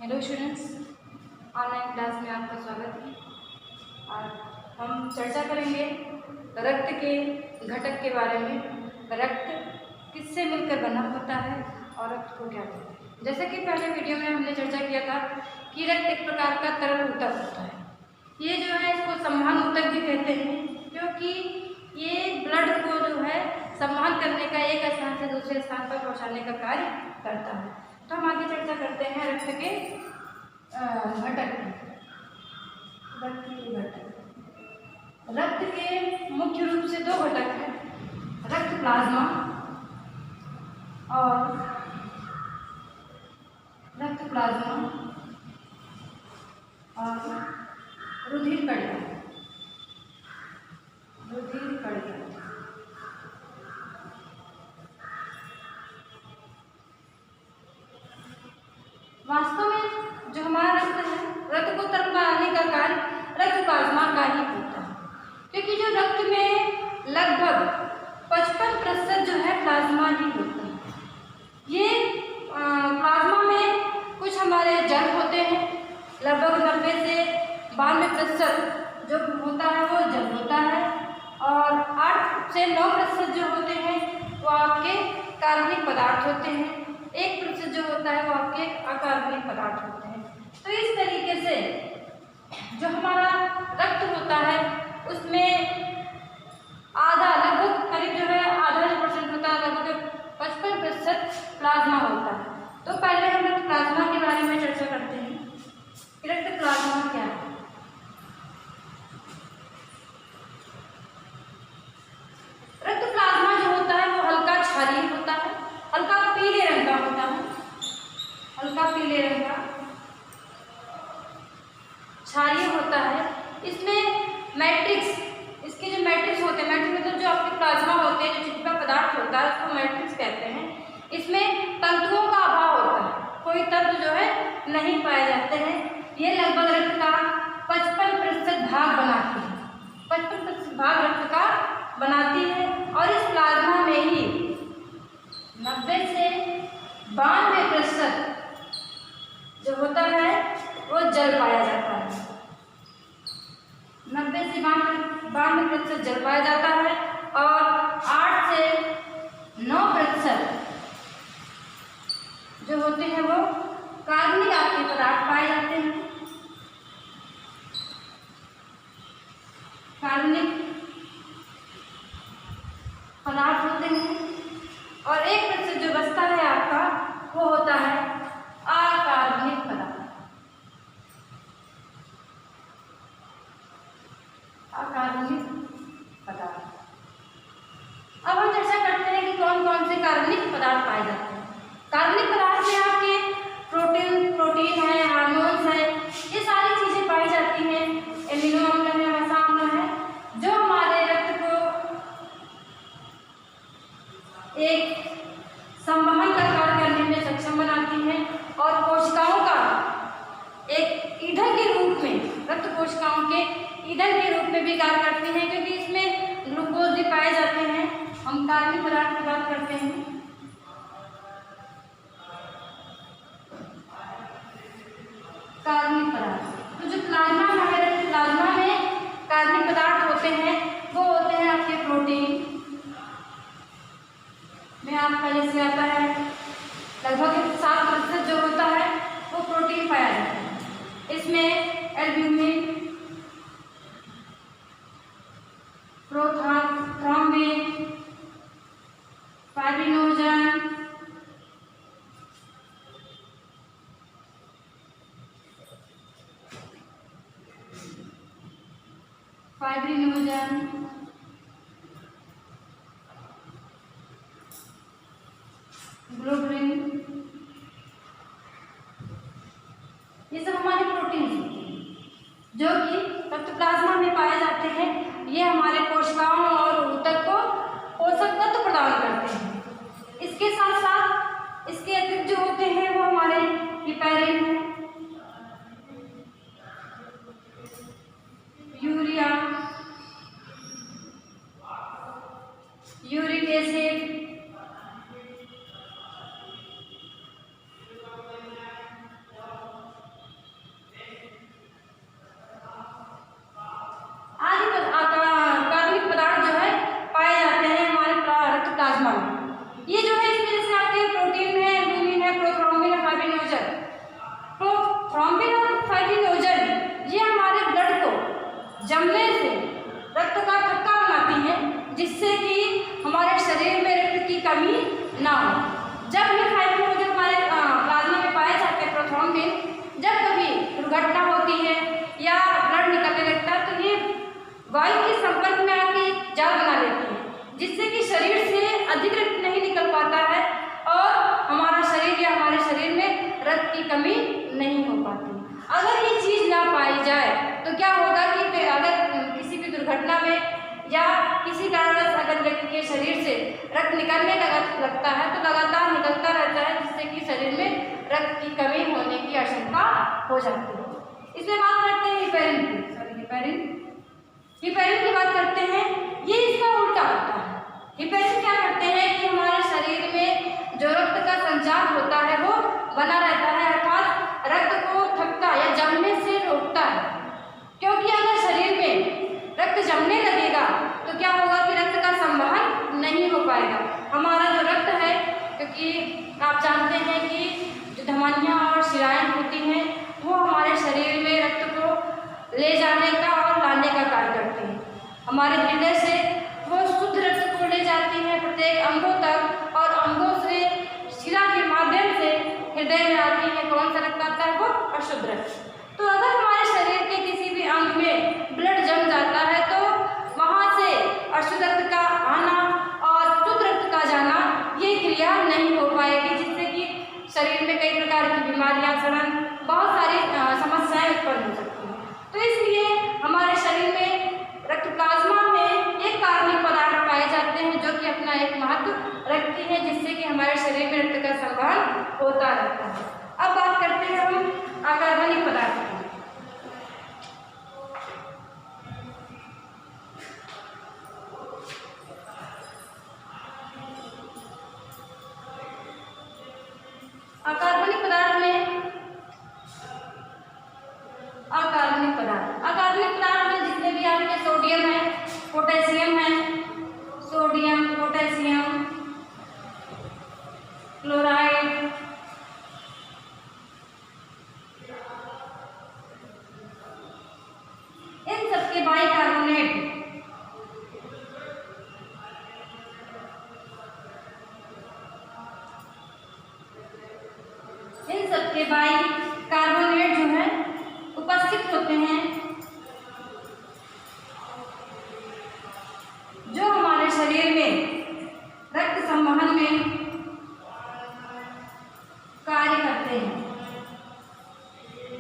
Hello students, online class में आपका स्वागत है। आज हम चर्चा करेंगे रक्त के घटक के बारे में। रक्त किससे मिलकर बना होता है और रक्त को क्या कहते हैं। जैसे कि पहले वीडियो में हमने चर्चा किया था कि रक्त एक प्रकार का तरल ऊतक होता है। ये जो है इसको संवहन ऊतक भी कहते हैं, क्योंकि ये ब्लड को जो है संवहन करने का, एक स्थान से दूसरे स्थान पर पहुँचाने का कार्य करता है। तो हम आगे चर्चा करते हैं रक्त के घटक। रक्त के मुख्य रूप से दो घटक हैं, रक्त प्लाज्मा और रुधिर कणिका। वास्तव में जो हमारा रक्त है, रक्त को तरल बनाने का कार्य रक्त प्लाज्मा का ही होता है, क्योंकि जो रक्त में लगभग 55% जो है प्लाज्मा ही होता है। ये प्लाज्मा में कुछ हमारे जल होते हैं, लगभग 90 से 92% जो होता है वो जल होता है, और 8 से 9% जो होते हैं वो आपके कार्बनिक पदार्थ होते हैं। 1% जो होता है वो आपके अकार्बनिक पदार्थ होते हैं। तो इस तरीके से जो हमारा रक्त होता है उसमें आधा, लगभग करीब जो है आधा जो परसेंट होता है, लगभग 55% प्लाज्मा होता है। तो पहले हम रक्त प्लाज्मा के बारे में चर्चा करते हैं कि रक्त प्लाज्मा क्या है। रक्त प्लाज्मा जो होता है वो हल्का क्षारीय होता है, हल्का पीले रंग का होता है, हल्का पीले रंग का क्षारीय होता है। इसमें मैट्रिक्स, इसके जो मैट्रिक्स होते हैं, मैट्रिक्स मतलब जो आपके प्लाज्मा होते हैं, जो चिपचिपा पदार्थ होता है उसको मैट्रिक्स कहते हैं। इसमें तंतुओं का अभाव होता है, कोई तंतु जो है नहीं पाए जाते हैं। ये लगभग रक्त का 55% भाग बनाती है, 55% भाग रक्त का बनाती है। और इस प्लाज्मा में ही 90 से 92% जो होता है वो जल पाया जाता है। 90 से 92% जल पाया जाता है, और 8 से 9% जो होते हैं वो कार्बनिक आपके पदार्थ पाए जाते हैं, कार्बनिक पदार्थ होते हैं। और 1% जो बचता है आपका वो होता है अकार्बनिक पदार्थ। अकार्बनिक पदार्थ। अब हम चर्चा करते हैं कि कौन कौन से कार्बनिक पदार्थ पाए जाते हैं। कार्बनिक पदार्थ में आपके प्रोटीन है, हार्मोन्स है, ये सारी चीजें पाई जाती हैं। एमिनो अम्ल है, वसा अम्ल है, जो हमारे रक्त को एक संवहन का कार्य करने में सक्षम बनाती है, और कोशिकाओं का एक ईंधन के रूप में, रक्त कोशिकाओं के ईंधन के रूप में भी कार्य करती हैं, क्योंकि इसमें ग्लूकोज भी पाए जाते हैं। हम कार्बनिक पदार्थ की बात करते हैं। कार्बनिक पदार्थ तो जो प्लाज्मा है, प्लाज्मा में कार्बनिक पदार्थ होते हैं वो होते हैं आपके प्रोटीन में, आपका जैसे आता है लगभग 7% जो होता है वो प्रोटीन पाया जाता है। इसमें एल्ब्यूमिन, थ्रोम्बिन, फाइब्रिनोजन, ग्लोबुलिन, ये सब हमारे प्रोटीन होते हैं जो कि रक्त प्लाज्मा में पाए जाते हैं। ये हमारे कोशिकाओं और ऊतक को पोषक तत्व प्रदान करते हैं। इसके साथ साथ इसके अतिरिक्त जो होते हैं वो हमारे हिपैरिन है, यूरिया, यूरिक एसिड, या हमारे शरीर में रक्त की कमी नहीं हो पाती। अगर ये चीज़ ना पाई जाए तो क्या होगा कि अगर किसी भी दुर्घटना में या किसी कारणवश अगर व्यक्ति के शरीर से रक्त निकलने लगता है तो लगातार निकलता रहता है, जिससे कि शरीर में रक्त की कमी होने की आशंका हो जाती है। इसमें बात करते हैं हिपेरिन की बात करते हैं। ये इसका उल्टा होता है। हिपेरिन क्या करते हैं कि हमारे शरीर में जो रक्त का संचार होता है वो बना रहता है, अर्थात रक्त को थकता या जमने से रोकता है। क्योंकि अगर शरीर में रक्त जमने लगेगा तो क्या होगा कि रक्त का संवहन नहीं हो पाएगा। हमारा जो रक्त है, क्योंकि आप जानते हैं कि जो धमनियाँ और शिराएँ होती हैं वो हमारे शरीर में रक्त को ले जाने का और लाने का कार्य करती हैं। हमारे हृदय से वो शुद्ध रक्त को ले जाती हैं प्रत्येक अंगों तक, और अंगों से शिरा के माध्यम से हृदय में आती है। कौन सा रक्त आता है? वो अशुद्ध रक्त। तो अगर हमारे शरीर के किसी भी अंग में ब्लड जम जाता है तो वहाँ से अशुद्ध रक्त का आना और शुद्ध रक्त का जाना ये क्रिया नहीं हो पाएगी, जिससे कि शरीर में कई प्रकार की बीमारियाँ, सड़न, बहुत सारी समस्याएं उत्पन्न हो सकती हैं। तो इसलिए हमारे शरीर में रक्त प्लाज्मा में एक कार्बनिक पदार्थ पाए जाते हैं जो कि अपना एक महत्व रखती है, जिससे कि हमारे शरीर में रक्त का संवहन होता रहता है। अब बात करते हैं हम अकार्बनिक पदार्थ की। अकार्बनिक पदार्थ में जितने भी आपके सोडियम है, पोटेशियम है, सोडियम, पोटेशियम, क्लोराइड, इन सबके बाइकार्बोनेट जो है उपस्थित होते हैं, जो हमारे शरीर में रक्त संवहन में कार्य करते हैं।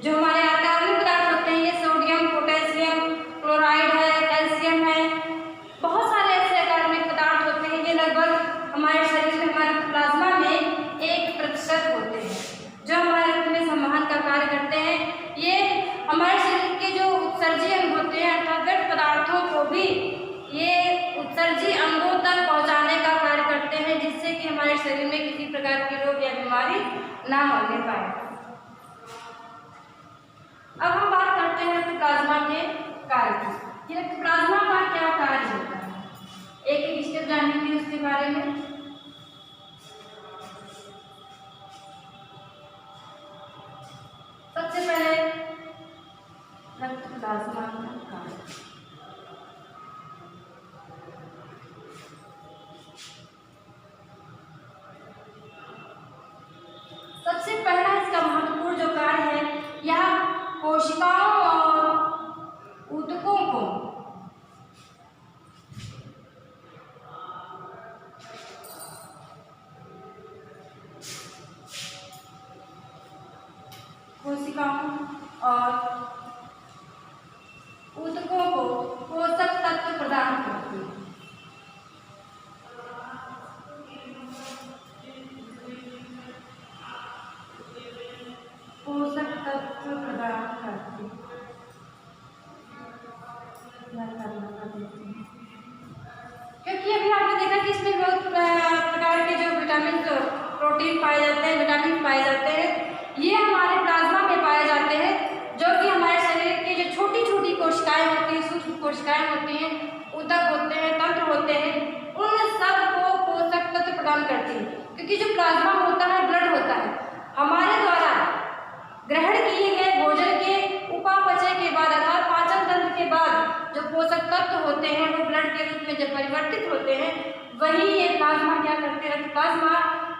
जो हमारे अकार्बनिक पदार्थ होते हैं, ये सोडियम, पोटेशियम, क्लोराइड है, कैल्शियम है, बहुत सारे ऐसे अकार्बनिक पदार्थ होते हैं। ये लगभग हमारे शरीर में, हमारे प्लाज्मा में 1% होते हैं, जो हमारे रक्त में संवहन का कार्य करते हैं। ये हमारे शरीर के जो उत्सर्जी अंग होते हैं, अर्थात व्यर्थ पदार्थों को भी ये उत्सर्जी अंगों तक पहुंचाने का कार्य करते हैं, जिससे कि हमारे शरीर में किसी प्रकार की रोग या बीमारी ना होने पाए। अब हम बात करते हैं रक्त प्लाज्मा के कार्य की। रक्त प्लाज्मा का क्या कार्य होता है, एक एक स्टेप जानेंगे उसके बारे में। सबसे पहले रक्त प्लाज्मा का कार्य। सबसे पहला इसका महत्वपूर्ण जो कार्य है, यह कोशिकाओं और ऊतकों को पोषक तत्व प्रदान करती है। पोषक तत्व प्रदान करती है। क्योंकि अभी आपने देखा कि इसमें बहुत प्रकार के जो विटामिन, प्रोटीन पाए जाते हैं, विटामिन पाए जाते हैं, ये हमारे प्लाज्मा में पाए जाते हैं, जो कि हमारे शरीर की जो छोटी छोटी कोशिकाएं होती हैं, सूक्ष्म कोशिकाएं होती हैं, ऊतक होते हैं, तंत्र होते हैं, उन सब को पोषक तत्व प्रदान करती है। क्योंकि जो प्लाज्मा होता है, ब्लड होता है, हमारे द्वारा ग्रहण किए गए भोजन के उपापचय के बाद, अर्थात पाचन तंत्र के बाद जो पोषक तत्व होते हैं वो ब्लड के रूप में जब परिवर्तित होते हैं, वही ये प्लाज्मा क्या करते हैं, रक्त प्लाज्मा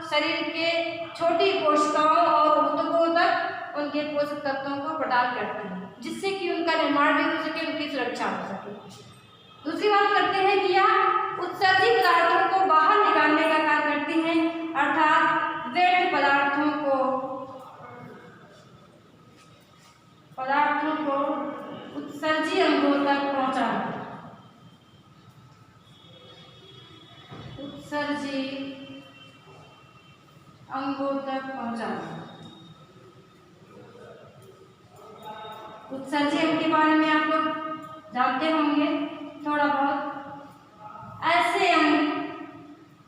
शरीर के छोटी कोशिकाओं और ऊतकों तक उनके पोषक तत्वों को प्रदान करते हैं, जिससे कि उनका निर्माण भी हो सके, उनकी सुरक्षा हो सके। दूसरी बात करते हैं कि यह उत्सर्जित पदार्थों को बाहर निकालने का कार्य करती हैं, अर्थात व्यर्थ पदार्थों अंगों तक पहुंचाना। उत्सर्जी अंग के बारे में आप लोग जानते होंगे थोड़ा बहुत। ऐसे अंग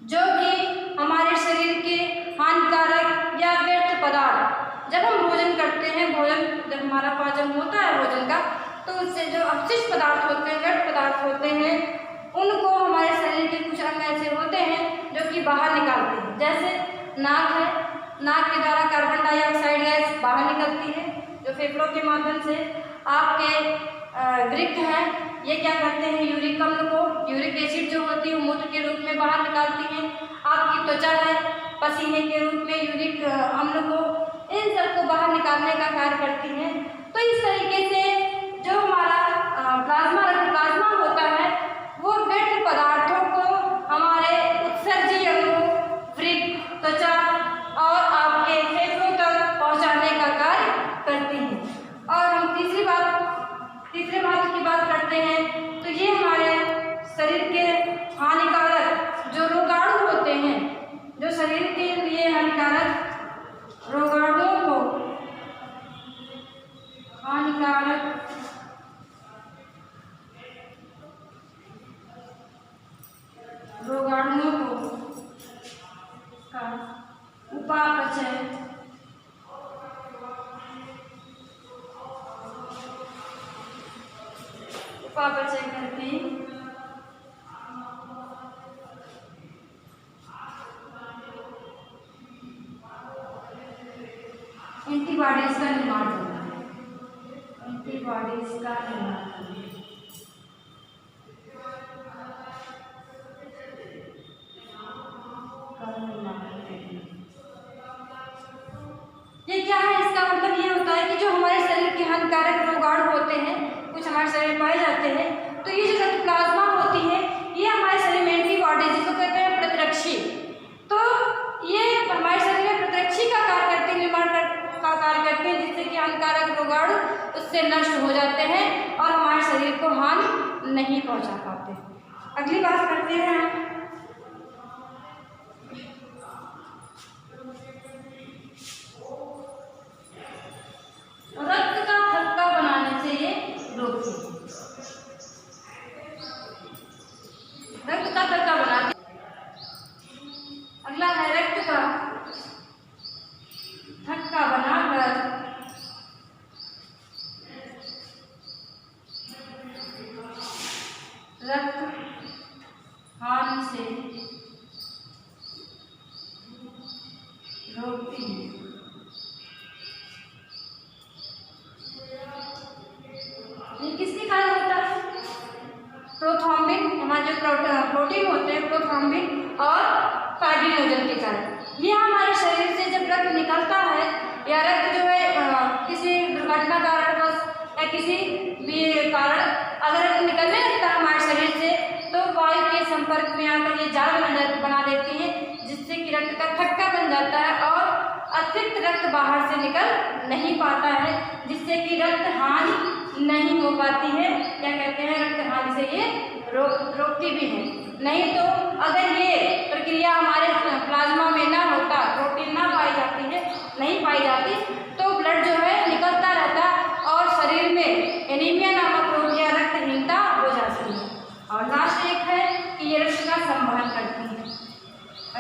जो कि हमारे शरीर के हानिकारक या व्यर्थ पदार्थ, जब हम भोजन करते हैं, भोजन जब हमारा पाचन होता है भोजन का, तो उससे जो अपशिष्ट पदार्थ होते हैं, व्यर्थ पदार्थ होते हैं, उनको हमारे शरीर के कुछ अंग ऐसे होते हैं जो कि बाहर निकालते हैं। जैसे नाक है, नाक के द्वारा कार्बन डाइऑक्साइड गैस बाहर निकलती है जो फेफड़ों के माध्यम से। आपके वृक्क है, ये क्या करते हैं, यूरिक अम्ल को, यूरिक एसिड जो होती है मूत्र के रूप में बाहर निकालती है। आपकी त्वचा है, पसीने के रूप में यूरिक अम्ल को, इन सबको बाहर निकालने का कार्य करती है। तो इस तरीके से जो हमारा प्लाज्मा होता है वो व्यर्थ पदार्थों को हमारे उत्सर्जी अंगों, वृक्क, त्वचा और आपके फेफड़ों तक पहुंचाने का कार्य करती है। और हम तीसरे महत्व की बात करते हैं तो ये हमारे शरीर के हानिकारक जो रोगाणु होते हैं, जो शरीर के लिए हानिकारक रोगाणुओं को का उपापचय करके एंटीबॉडीज का निर्माण होता है। एंटीबॉडीज का निर्माण ये क्या है, इसका मतलब ये होता है कि जो हमारे शरीर के हानिकारक रोगाणु होते हैं, कुछ हमारे शरीर में पाए जाते हैं, तो ये जो रक्त प्लाज्मा होती है ये हमारे शरीर में एंटीबॉडीज, जिसको कहते हैं प्रतिरक्षी, तो ये हमारे शरीर में प्रतिरक्षी का कार्य करते हैं, निर्माण का कार्य करते हैं, जिससे कि हानिकारक रोगाणु उससे नष्ट हो जाते हैं और हमारे शरीर को हानि नहीं पहुंचा पाते। अगली बात करते हैं हम रक्त का थक्का बनाने से ये रोकती है। रक्त का थक्का बनाती। अगला है रक्त का थक्का बनाकर रक्त हानि से रोकती है। ये किसके कारण होता है? प्रोथ्रोम्बिन, हमारे जो प्रोटीन होते हैं प्रोथ्रोम्बिन और फाइब्रिनोजन के कारण। ये हमारे शरीर से जब रक्त निकलता है या रक्त जो है किसी दुर्घटना कारणवश या किसी भी कारण अगर रक्त निकलने लगता है हमारे शरीर से, तो वायु के संपर्क में आकर ये जाल बना देती है, जिससे कि रक्त का थक्का बन जाता है और अतिरिक्त रक्त बाहर से निकल नहीं पाता है, जिससे कि रक्त हानि नहीं हो पाती है। क्या कहते हैं, रक्त हानि से ये रोकती भी है। नहीं तो अगर ये प्रक्रिया हमारे प्लाज्मा में ना होता, प्रोटीन ना पाई जाती है, नहीं पाई जाती, तो ब्लड जो है निकलता रहता और शरीर में एनीमिया नामक रोग या रक्तहीनता हो जाती है। और लास्ट एक है कि ये रक्त का संवहन करती है,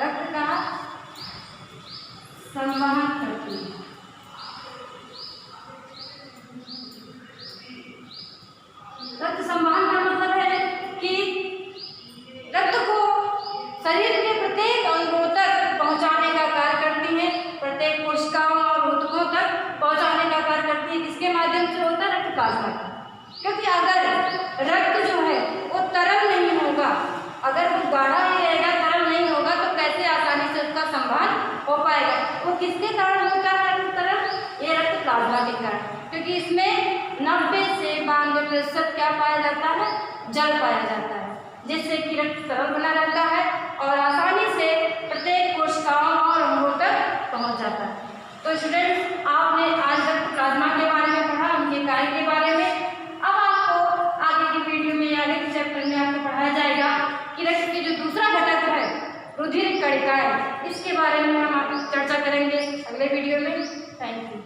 रक्त का संवहन करती है। रक्त संवहन का मतलब है कि रक्त को शरीर के प्रत्येक अंगों तक पहुंचाने का कार्य करती है, प्रत्येक कोशिकाओं और ऊतकों तक पहुंचाने का कार्य करती है। किसके माध्यम से होता है? रक्त प्लाज्मा का। क्योंकि अगर रक्त जो है वो तरल नहीं होगा, अगर वो गाढ़ा ही रहेगा, तरल नहीं होगा, तो कैसे आसानी से उसका संवहन हो पाएगा? वो किसके कारण होता है रक्त तरल? ये रक्त प्लाज्मा के कारण, क्योंकि इसमें 90 से 92% क्या पाया जाता है? जल पाया जाता है, जिससे कि रक्त तरल बना रहता है और आसानी से प्रत्येक कोशिकाओं और अंगों तक पहुंच जाता है। तो स्टूडेंट्स, आपने आज रक्त प्लाज्मा के बारे में पढ़ा, उनके कार्य के बारे में। अब आपको आगे की वीडियो में या आगे के चैप्टर में आपको पढ़ाया जाएगा कि रक्त के जो दूसरा घटक है रुधिर कणिकाएं, इसके बारे में हम चर्चा करेंगे। अगले वीडियो में। Thank you.